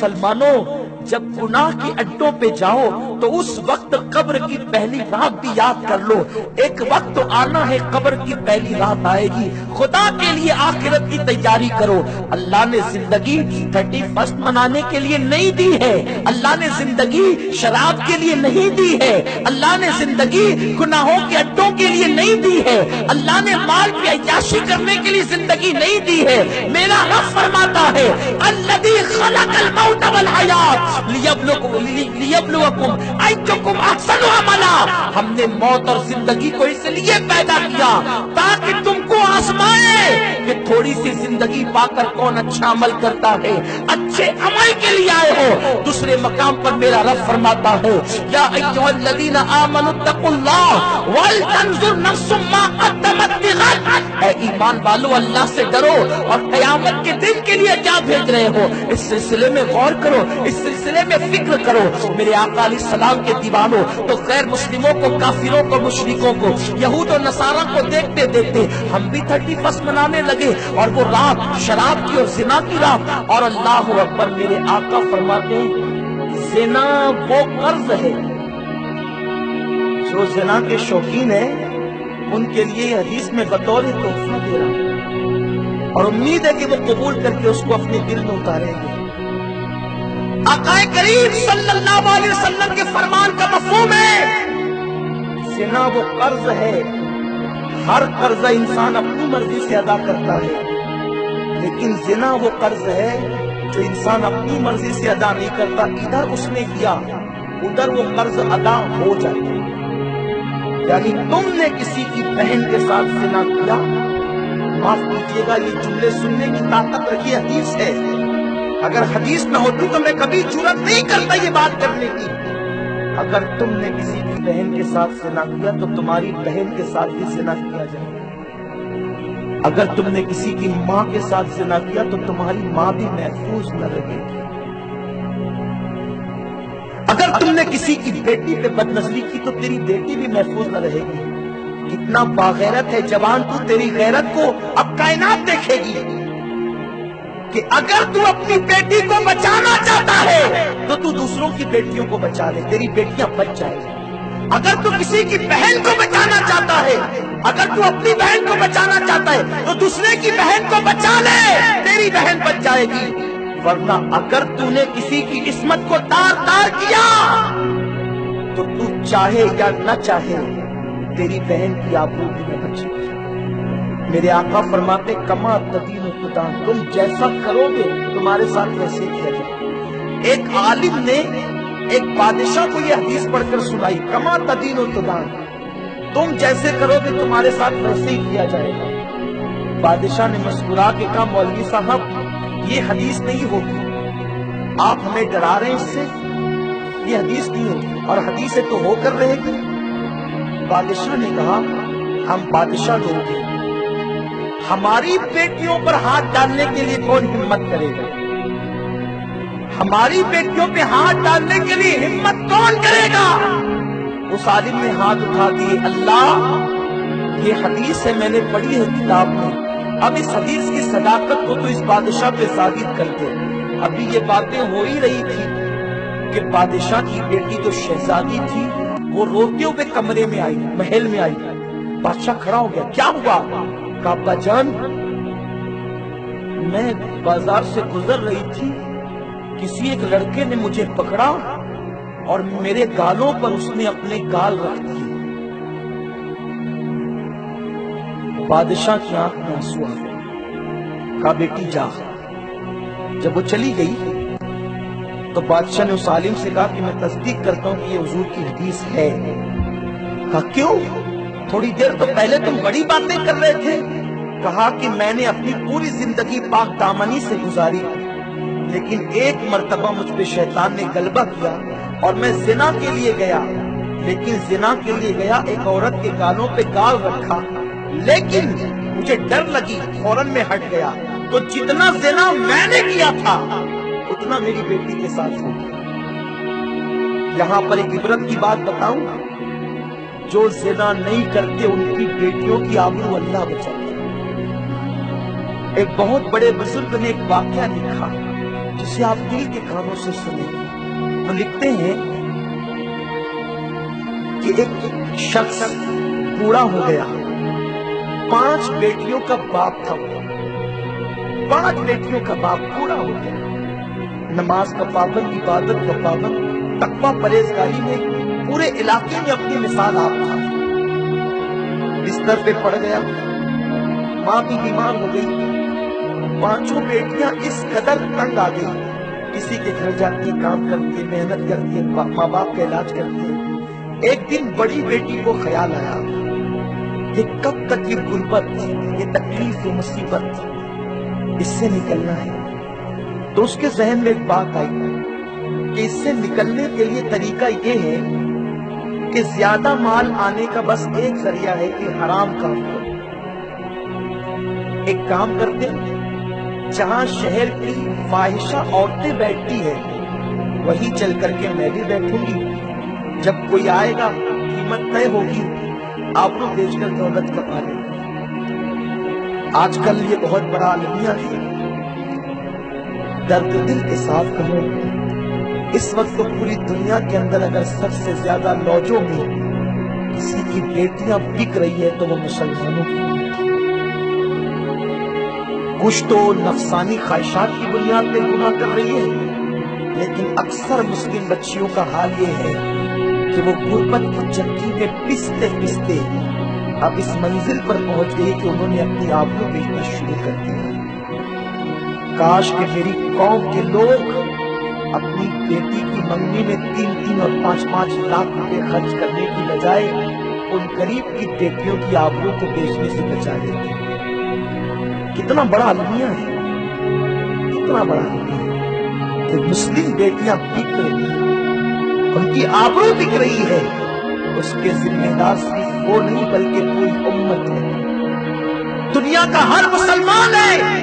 مسلمانوں جب گناہ کی اڈوں پہ جاؤ تو اس وقت قبر کی پہلی رات بھی یاد کر لو. ایک وقت تو آنا ہے قبر کی پہلی رات آئے گی. خدا کے لیے آخرت کی تیاری کرو. اللہ نے زندگی 31 منانے کے لیے نہیں دی ہے. اللہ نے زندگی شراب کے لیے نہیں دی ہے. اللہ نے زندگی گناہوں کے اڈوں کے لیے نہیں دی ہے. اللہ نے مال کی عیاشی کرنے کے لیے زندگی نہیں دی ہے. میرا رب فرماتا ہے الذی خلق الموت والحیات لیبلوکم ایکم احسن عملا. ہم نے موت اور زندگی کو اس لیے پیدا کیا تاکہ تم کو آزمائے کہ تھوڑی سی زندگی پا کر کون اچھا عمل کرتا ہے. اچھے عمل کے لیے آئے ہو. دوسرے مقام پر میرا رب فرماتا ہے یا ایھا الذین آمنوا اتقوا اللہ ولتنظر نفس ما قدمت لغد. اے ایمان والو اللہ سے ڈرو اور قیامت کے دن کے لیے کیا بھیج رہے ہو اس سلسلے میں غور کرو, اس سلسلے میں فکر کرو. میرے آقا علیہ السلام کے دیوانوں تو غیر مسلموں کو, کافروں کو, مشرکوں کو, یہود و نصارہ کو دیکھتے دیکھتے ہم بھی 31 منانے لگے اور وہ رات شراب کی اور زنا کی رات. اور اللہ اکبر, میرے آقا فرماتے ہیں زنا وہ قرض ہے. جو زنا کے شوقین ہیں ان کے لیے یہ حدیث میں بطور تحفہ دے رہا ہوں اور امید ہے کہ وہ قبول کر کے اس کو اپنے دل میں اتاریں گے. آقا کریم صلی اللہ علیہ وسلم کے فرمان کا مفہوم ہے زنا وہ قرض ہے. ہر قرضہ انسان اپنی مرضی سے ادا کرتا ہے, لیکن زنا وہ قرض ہے جو انسان اپنی مرضی سے ادا نہیں کرتا. ادھر اس نے کیا ادھر وہ قرض ادا ہو جاتا ہے. یعنی تم نے کسی کی بہن کے ساتھ زنا کیا, معاف کیجیے گا یہ جملے سننے کی طاقت رکھی حدیث ہے. اگر حدیث نہ ہوتی تو میں کبھی جرأت نہیں کرتا یہ بات کرنے کی. اگر تم نے کسی کی بہن کے ساتھ زنا کیا تو تمہاری بہن کے ساتھ بھی زنا کیا جائے. اگر تم نے کسی کی ماں کے ساتھ زنا کیا تو تمہاری ماں بھی محفوظ نہ رہے گی. اگر تم نے کسی کی بیٹی پہ بدنظری کی تو تیری بیٹی بھی محفوظ نہ رہے گی. کتنا باغیرت ہے جوان تو, تیری غیرت کو اب کائنات دیکھے گی کہ اگر تو اپنی بیٹی کو بچانا چاہتا ہے تو تو دوسروں کی بیٹیوں کو بچا لے, تیری بیٹیاں بچ جائیں. اگر تو کسی کی بہن کو بچانا چاہتا ہے, اگر تو اپنی بہن کو بچانا چاہتا ہے تو دوسرے کی بہن کو بچا لے, تیری بہن بچ جائے گی. ورنہ اگر تو نے کسی کی عصمت کو تار کیا تو تو چاہے یا نہ چاہے تیری بہن کی آبرو بھی نہ بچے گی. میرے آقا فرماتے کما تدین تدان, تم جیسا کرو گے تمہارے ساتھ ویسے کیا جائے. ایک عالم نے ایک بادشاہ کو یہ حدیث پڑھ کر سنائی کما تدین تدان, تم جیسے کرو گے تمہارے ساتھ ویسے ہی کیا جائے گا. بادشاہ نے مسکرا کے کہا مولوی صاحب یہ حدیث نہیں ہوگی, آپ ہمیں ڈرا رہے ہیں اس سے, یہ حدیث نہیں ہوگی اور حدیث تو ہو کر رہے گی. بادشاہ نے کہا ہم بادشاہ لوگ ہیں, ہماری بیٹیوں پر ہاتھ ڈالنے کے لیے کون ہمت کرے گا؟ ہماری بیٹیوں پہ ہاتھ ڈالنے کے لیے ہمت کون کرے گا؟ اس عالم نے ہاتھ اٹھا دیے, اللہ یہ حدیث ہے میں نے پڑھی ہے کتاب میں, اب اس حدیث کی صداقت کو تو اس بادشاہ پہ ثابت کر دے. ابھی یہ باتیں ہو ہی رہی تھی کہ بادشاہ کی بیٹی جو شہزادی تھی وہ روتے ہوئے کمرے میں آئی, محل میں آئی. بادشاہ کھڑا ہو گیا, کیا ہوا؟ کہا ابا جان میں بازار سے گزر رہی تھی, کسی ایک لڑکے نے مجھے پکڑا اور میرے گالوں پر اس نے اپنے گال رکھ دیے. بادشاہ کی آنکھ میں آنسو آ گئے. کہا بیٹی جا. جب وہ چلی گئی تو بادشاہ نے اس عالم سے کہا کہ میں تصدیق کرتا ہوں کہ یہ حضور کی حدیث ہے. کہا کیوں؟ تھوڑی دیر تو پہلے تم بڑی باتیں کر رہے تھے. کہا کہ میں نے اپنی پوری زندگی پاک دامنی سے گزاری, لیکن ایک مرتبہ مجھ پہ شیطان نے غلبہ کیا اور میں زنا کے لیے گیا. لیکن زنا کے لیے گیا, ایک عورت کے گالوں پہ گال رکھا, لیکن مجھے ڈر لگی, فوراً میں ہٹ گیا. تو جتنا زنا میں نے کیا تھا اتنا میری بیٹی کے ساتھ ہو گیا. یہاں پر ایک عبرت کی بات بتاؤں, جو زنا نہیں کرتے ان کی بیٹیوں کی آبرو اللہ بچاتا ہے. ایک بہت بڑے بزرگ نے ایک واقعہ لکھا جسے آپ دل کے کانوں سے سنیں۔ وہ لکھتے ہیں کہ ایک شخص بوڑھا ہو گیا، 5 بیٹیوں کا باپ تھا، 5 بیٹیوں کا باپ بوڑھا ہو گیا، نماز کا پابند، عبادت کا پابند، تقویٰ پرہیزگاری میں پورے علاقے میں اپنی مثال آپ تھا۔ بستر پہ پڑ گیا، ماں بھی بیمار ہو گئی، 5 بیٹیاں اس قدر تنگ آ گئی، کسی کے گھر جاتی، کام کرتی، محنت کرتی، ماں باپ کا علاج کرتی۔ ایک دن بڑی بیٹی کو خیال آیا کہ کب تک یہ غربت، یہ تکلیف، یہ مصیبت، اس سے نکلنا ہے۔ تو اس کے ذہن میں ایک بات آئی کہ اس سے نکلنے کے لیے طریقہ یہ ہے کہ زیادہ مال آنے کا بس ایک ذریعہ ہے کہ حرام کام کرو۔ ایک کام کرتے، جہاں شہر کی فاحشہ عورتیں بیٹھتی ہے وہی چل کر کے میں بھی بیٹھوں گی، جب کوئی آئے گا قیمت طے ہوگی، آبرو بیچ کر دولت کما لیں گے۔ آج کل یہ بہت بڑا المیہ ہے، درد دل کے ساتھ کہوں، اس وقت تو پوری دنیا کے اندر اگر سب سے زیادہ لوجوں میں کسی کی بیٹیاں بک رہی ہے تو وہ مسلمانوں کی۔ کچھ تو نفسانی خواہشات کی بنیاد پہ گناہ کر رہی ہے، لیکن اکثر مسلم بچیوں کا حال یہ ہے کہ وہ غربت کی چکی میں پستے پستے اب اس منزل پر پہنچ گئی کہ انہوں نے اپنی آبرو بیچنا شروع کر دیا۔ کاش کہ میری قوم کے لوگ اپنی بیٹی کی منگنی میں 3 اور 5 لاکھ روپے خرچ کرنے کی بجائے ان غریب کی بیٹیوں کی آبرو کو بیچنے سے بچا لیتے۔ کتنا بڑا المیہ ہے، کتنا بڑا المیہ ہے کہ مسلم بیٹیاں بک رہی ہیں، ان کی آبرو بک رہی ہے، اس کے ذمہ دار صرف وہ نہیں بلکہ پوری امت ہے، دنیا کا ہر مسلمان ہے۔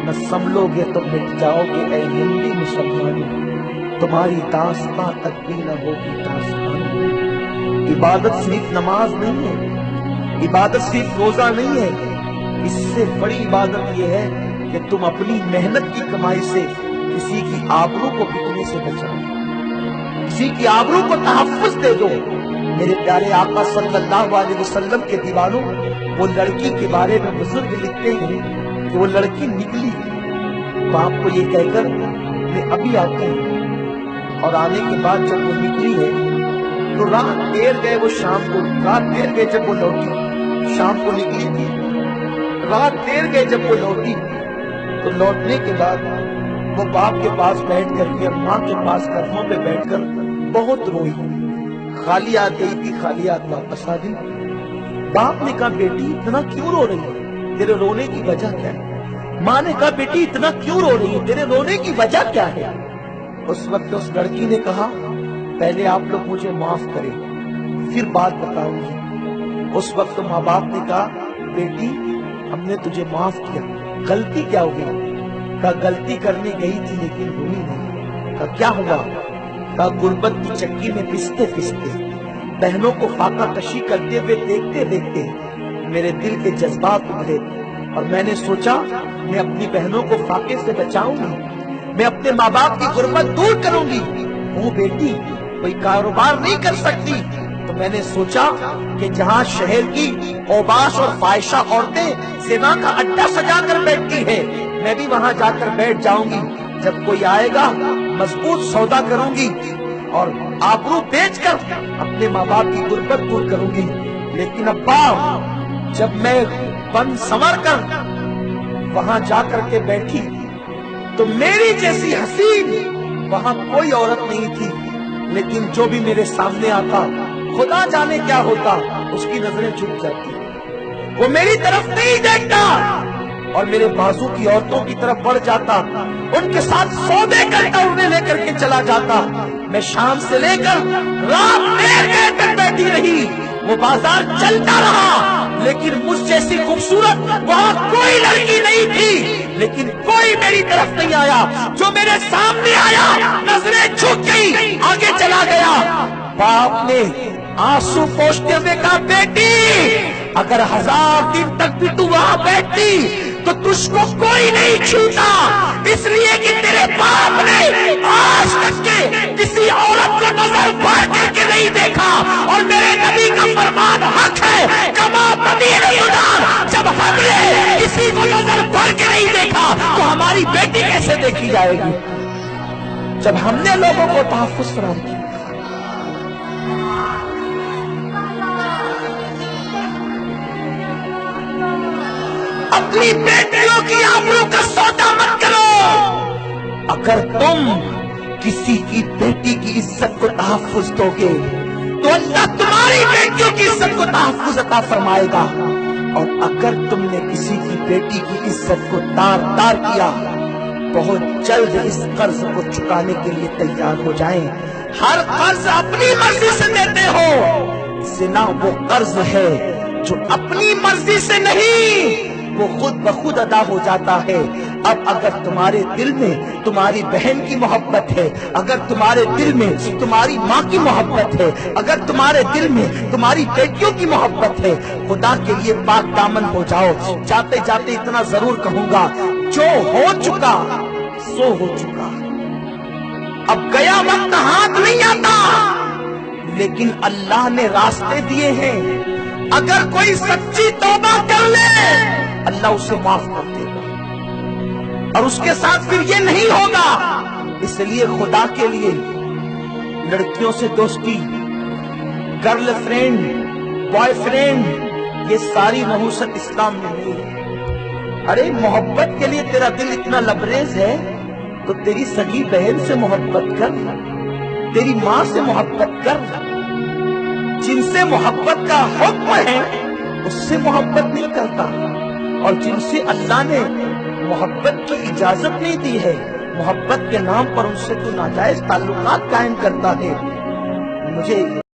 نہ سنبھلو گے تو مٹ جاؤ گے اے ہندی مسلمانوں، تمہاری داستاں تک بھی نہ ہوگی داستان۔ عبادت صرف نماز نہیں ہے، عبادت صرف روزہ نہیں ہے، اس سے بڑی عبادت یہ ہے کہ تم اپنی محنت کی کمائی سے کسی کی آبرو کو بکنے سے بچاؤ، کسی کی آبرو کو تحفظ دے دو۔ میرے پیارے آقا صلی اللہ علیہ وسلم کے دیوانوں، وہ لڑکی کے بارے میں بزرگ لکھتے ہیں کہ وہ لڑکی نکلی باپ کو یہ کہہ کر میں ابھی آتی ہوں، اور آنے کے بعد جب وہ نکلی ہے تو رات دیر گئے، وہ شام کو رات دیر گئے جب وہ لوٹی، شام کو نکلی تھی، رات دیر گئے جب وہ لوٹی تو لوٹنے کے بعد وہ باپ کے پاس بیٹھ کر کے، ماں کے پاس قدموں پہ بیٹھ کر بہت روئی، خالی ہاتھ گئی تھی، خالی ہاتھ واپس آ گئی۔ باپ نے کہا بیٹی اتنا کیوں رو رہی ہے، تیرے رونے کی وجہ کیا ہے؟ ماں نے کہا بیٹی اتنا کیوں رو رہی ہے، تیرے رونے کی وجہ کیا ہے؟ اس وقت اس لڑکی نے کہا پہلے آپ لوگ مجھے معاف کریں پھر بات بتاؤں گی۔ اس وقت ماں باپ نے کہا بیٹی ہم نے تجھے معاف کیا، غلطی کیا ہو گئی؟ کہا غلطی کرنے گئی تھی لیکن ہوئی نہیں۔ کہا کیا ہوا؟ کہا غربت کی چکی میں پستے پستے، بہنوں کو فاقہ کشی کرتے ہوئے دیکھتے دیکھتے میرے دل کے جذبات ابھرے، اور میں نے سوچا میں اپنی بہنوں کو فاقے سے بچاؤں گی، میں اپنے ماں باپ کی غربت دور کروں گی۔ وہ بیٹی کوئی کاروبار نہیں کر سکتی، تو میں نے سوچا کہ جہاں شہر کی اوباش اور فاحشہ عورتیں زنا کا اڈا سجا کر بیٹھتی ہیں، میں بھی وہاں جا کر بیٹھ جاؤں گی، جب کوئی آئے گا مضبوط سودا کروں گی اور آبرو بیچ کر اپنے ماں باپ کی غربت دور کروں گی۔ لیکن ابا جب میں بن سنور کر وہاں جا کر کے بیٹھی تو میری جیسی حسین وہاں کوئی عورت نہیں تھی، لیکن جو بھی میرے سامنے آتا خدا جانے کیا ہوتا، اس کی نظریں جھک جاتی، وہ میری طرف نہیں دیکھتا اور میرے بازو کی عورتوں کی طرف بڑھ جاتا، ان کے ساتھ سودے کرتا، انہیں لے کر کے چلا جاتا۔ میں شام سے لے کر رات دیر تک بیٹھی رہی، وہ بازار چلتا رہا، لیکن مجھ جیسی خوبصورت وہاں کوئی لڑکی نہیں تھی، لیکن کوئی میری طرف نہیں آیا، جو میرے سامنے آیا نظریں جھک گئی، آگے چلا گیا۔ باپ نے آنسو پوچھتے ہوئے کہا بیٹی اگر 1000 دن تک بھی تو وہاں بیٹھتی تو تجھ کو کوئی نہیں چھوتا، اس لیے کہ تیرے باپ نے آج تک کے کسی عورت کو نظر بھر کر کے نہیں دیکھا، اور میرے نبی کا فرمان حق ہے، کما بدیل النار، جب ہم نے کسی کو نظر بھر کے نہیں دیکھا تو ہماری بیٹی کیسے دیکھی جائے گی؟ جب ہم نے لوگوں کو تحفظ فراہم کیا، اپنی بیٹیوں کی آبرو کا سودا مت کرو۔ اگر تم کسی کی بیٹی کی عزت کو تحفظ دو گے تو اللہ تمہاری بیٹیوں کی عزت کو تحفظ عطا فرمائے گا، اور اگر تم نے کسی کی بیٹی کی عزت کو تار تار کیا، بہت جلد اس قرض کو چکانے کے لیے تیار ہو جائیں۔ ہر قرض اپنی مرضی سے دیتے ہو، زنا وہ قرض ہے جو اپنی مرضی سے نہیں، وہ خود بخود ادا ہو جاتا ہے۔ اب اگر تمہارے دل میں تمہاری بہن کی محبت ہے، اگر تمہارے دل میں تمہاری ماں کی محبت ہے، اگر تمہارے دل میں تمہاری بیٹیوں کی محبت ہے، خدا کے لیے پاک دامن ہو جاؤ۔ جاتے جاتے اتنا ضرور کہوں گا، جو ہو چکا سو ہو چکا، اب گیا وقت ہاتھ نہیں آتا، لیکن اللہ نے راستے دیے ہیں۔ اگر کوئی سچی توبہ کر لے اللہ اسے معاف کر دے گا، اور اس کے ساتھ پھر یہ نہیں ہوگا۔ اس لیے خدا کے لیے لڑکیوں سے دوستی، گرل فرینڈ، بوائے فرینڈ، یہ ساری نحوست اسلام میں نہیں ہے۔ ارے محبت کے لیے تیرا دل اتنا لبریز ہے تو تیری سگی بہن سے محبت کر، تیری ماں سے محبت کر، جن سے محبت کا حکم ہے اس سے محبت نہیں کرتا، اور جن سے اللہ نے محبت کی اجازت نہیں دی ہے، محبت کے نام پر ان سے تو ناجائز تعلقات قائم کرتا ہے۔ مجھے